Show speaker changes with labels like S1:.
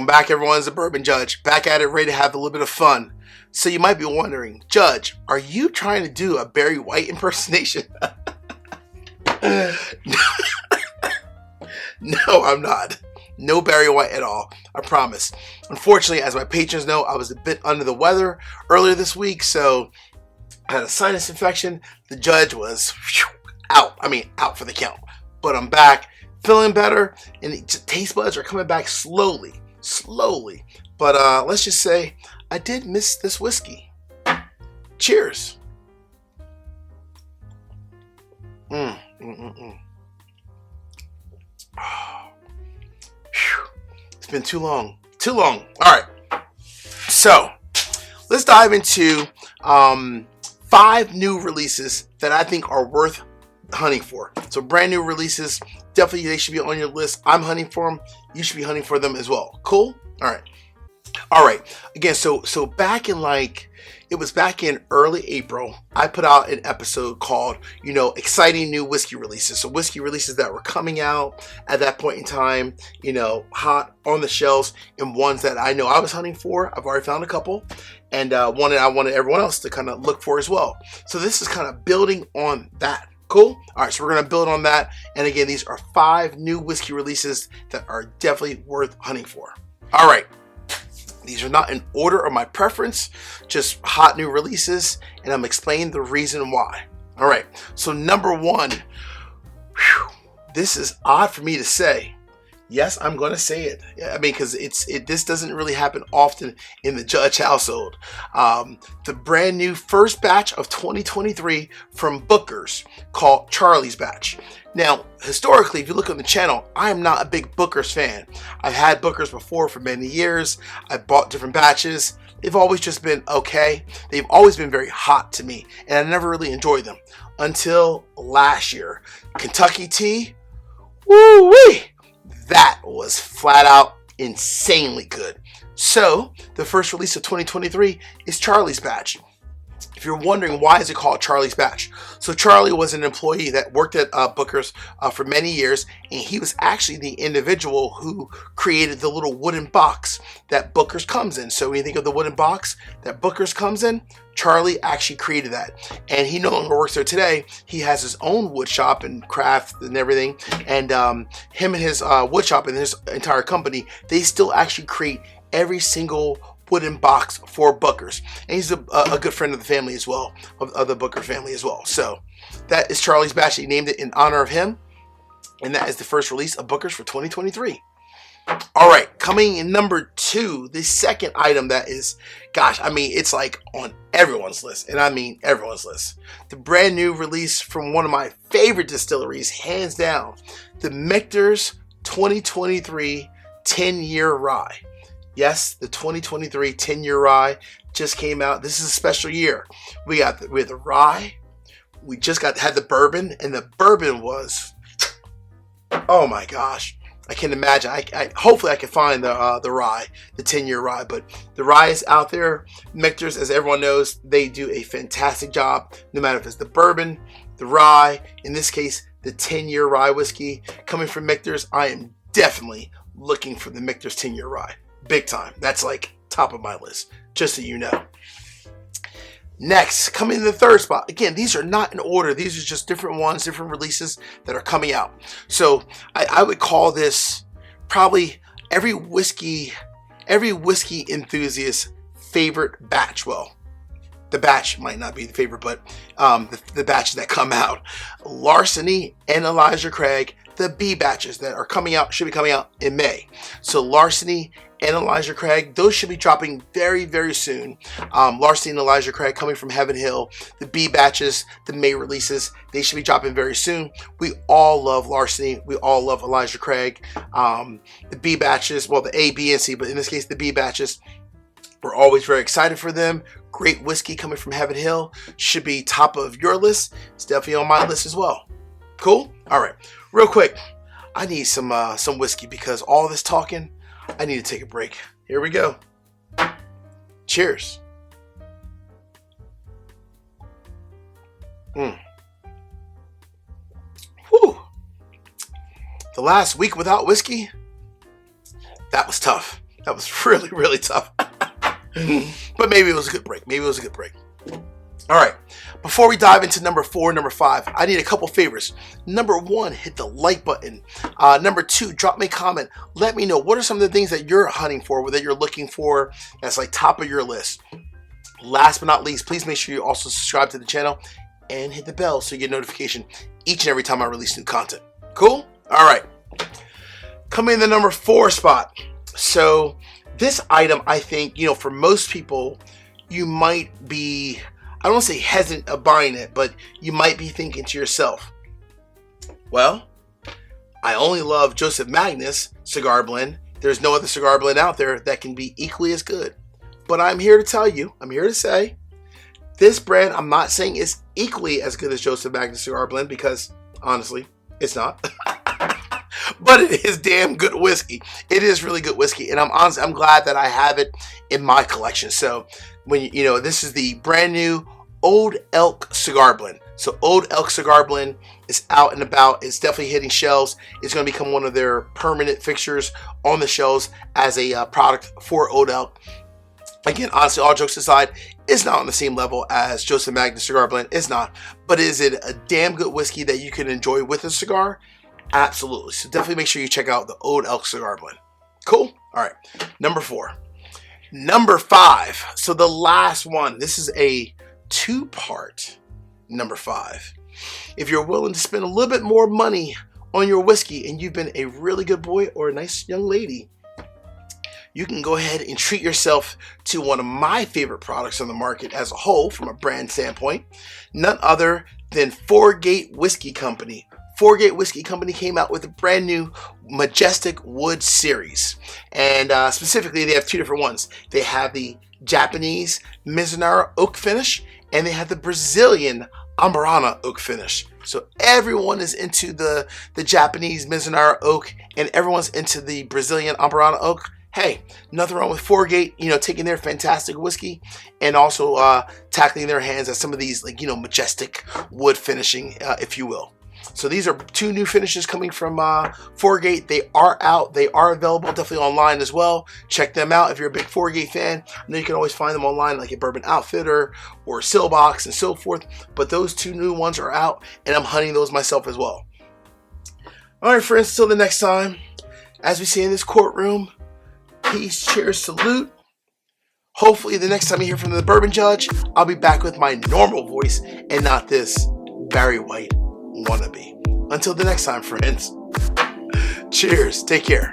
S1: back, everyone. It's the Bourbon Judge, back at it, ready to have a little bit of fun. So you might be wondering, Judge, are you trying to do a Barry White impersonation? No, I'm not. No Barry White at all, I promise. Unfortunately, as my patrons know, I was a bit under the weather earlier this week, so I had a sinus infection. The Judge was out for the count. But I'm back, feeling better, and the taste buds are coming back slowly. But let's just say I did miss this whiskey. Cheers. It's been too long. All right. So let's dive into 5 new releases that I think are worth hunting for. So brand new releases, definitely they should be on your list. I'm hunting for them. You should be hunting for them as well. Cool? All right. Again, so back in it was back in early April, I put out an episode called, exciting new whiskey releases. So whiskey releases that were coming out at that point in time, hot on the shelves, and ones that I know I was hunting for. I've already found a couple, and I wanted everyone else to kind of look for as well. So this is kind of building on that. Cool? All right, so we're going to build on that. And again, these are 5 new whiskey releases that are definitely worth hunting for. All right. These are not in order of my preference, just hot new releases, and I'm explaining the reason why. All right, so number 1, this is odd for me to say. Yes, I'm going to say it. Because this doesn't really happen often in the Judge household. The brand new first batch of 2023 from Booker's called Charlie's Batch. Now, historically, if you look on the channel, I am not a big Booker's fan. I've had Booker's before for many years. I've bought different batches. They've always just been okay. They've always been very hot to me, and I never really enjoyed them until last year. Kentucky Tea, woo-wee! That was flat out insanely good. So, the first release of 2023 is Charlie's Batch. If you're wondering why is it called Charlie's Batch, so Charlie was an employee that worked at Booker's for many years, and he was actually the individual who created the little wooden box that Booker's comes in. So when you think of the wooden box that Booker's comes in, Charlie actually created that, and he no longer works there today. He has his own wood shop and craft and everything, and him and his wood shop and his entire company, they still actually create every single wooden box for Booker's, and he's a good friend of the family as well, of the Booker family as well. So that is Charlie's Batch. He named it in honor of him, and that is the first release of Booker's for 2023. All right, coming in number 2, the second item that is, it's like on everyone's list, and I mean everyone's list. The brand new release from one of my favorite distilleries, hands down, the Michter's 2023 10-year rye. Yes, the 2023 10-year rye just came out. This is a special year. We had the rye. We just had the bourbon, and the bourbon was, oh my gosh. I can imagine. Hopefully I can find the rye, the 10-year rye. But the rye is out there. Michter's, as everyone knows, they do a fantastic job. No matter if it's the bourbon, the rye, in this case, the 10-year rye whiskey coming from Michter's. I am definitely looking for the Michter's 10-year rye. Big time. That's like top of my list, just so you know. Next, coming in the third spot. Again, these are not in order. These are just different ones, different releases that are coming out. So I would call this probably every whiskey enthusiast's favorite batch. Well, the batch might not be the favorite, but the batches that come out. Larceny and Elijah Craig, the B batches that are coming out, should be coming out in May. So Larceny and Elijah Craig, those should be dropping very, very soon. Larceny and Elijah Craig coming from Heaven Hill. The B batches, the May releases, they should be dropping very soon. We all love Larceny. We all love Elijah Craig. The B batches, well, the A, B, and C, but in this case, the B batches, we're always very excited for them. Great whiskey coming from Heaven Hill. Should be top of your list. It's definitely on my list as well. Cool? All right. Real quick, I need some whiskey because all this talking, I need to take a break. Here we go. Cheers. Whew. The last week without whiskey, that was tough. That was really, really tough. But maybe it was a good break. Maybe it was a good break. All right. Before we dive into number 4, number 5, I need a couple favors. Number 1, hit the like button. Number 2, drop me a comment. Let me know what are some of the things that you're hunting for, that you're looking for, that's like top of your list. Last but not least, please make sure you also subscribe to the channel and hit the bell so you get notification each and every time I release new content. Cool? All right. Coming in the number 4 spot. So this item, I think, for most people, you might be, I don't want to say hesitant of buying it, but you might be thinking to yourself, well, I only love Joseph Magnus cigar blend. There's no other cigar blend out there that can be equally as good. But I'm here to tell you, I'm here to say, this brand, I'm not saying is equally as good as Joseph Magnus cigar blend, because honestly, it's not. But it is damn good whiskey. It is really good whiskey, and I'm glad that I have it in my collection. So when this is the brand new Old Elk cigar blend. So Old Elk cigar blend is out and about. It's definitely hitting shelves. It's going to become one of their permanent fixtures on the shelves as a product for Old Elk. Again, honestly, all jokes aside, it's not on the same level as Joseph Magnus cigar blend. It's not. But is it a damn good whiskey that you can enjoy with a cigar? Absolutely. So definitely make sure you check out the Old Elk cigar blend. Cool? All right. Number 4. Number 5. So the last one. This is a 2-part number 5. If you're willing to spend a little bit more money on your whiskey and you've been a really good boy or a nice young lady, you can go ahead and treat yourself to one of my favorite products on the market as a whole from a brand standpoint. None other than 4Gate Whiskey Company. 4Gate Whiskey Company came out with a brand new Majestic Wood series. And specifically, they have 2 different ones. They have the Japanese Mizunara oak finish, and they have the Brazilian Amburana oak finish. So everyone is into the Japanese Mizunara oak, and everyone's into the Brazilian Amburana oak. Hey, nothing wrong with 4Gate, taking their fantastic whiskey and also tackling their hands at some of these, majestic wood finishing, if you will. So these are 2 new finishes coming from 4Gate. They are out. They are available definitely online as well. Check them out if you're a big 4Gate fan. I know you can always find them online like at Bourbon Outfitter or Sillbox and so forth. But those 2 new ones are out, and I'm hunting those myself as well. All right, friends, till the next time. As we say in this courtroom, peace, cheers, salute. Hopefully the next time you hear from the Bourbon Judge, I'll be back with my normal voice and not this Barry White wannabe. Until the next time, friends. Cheers. Take care.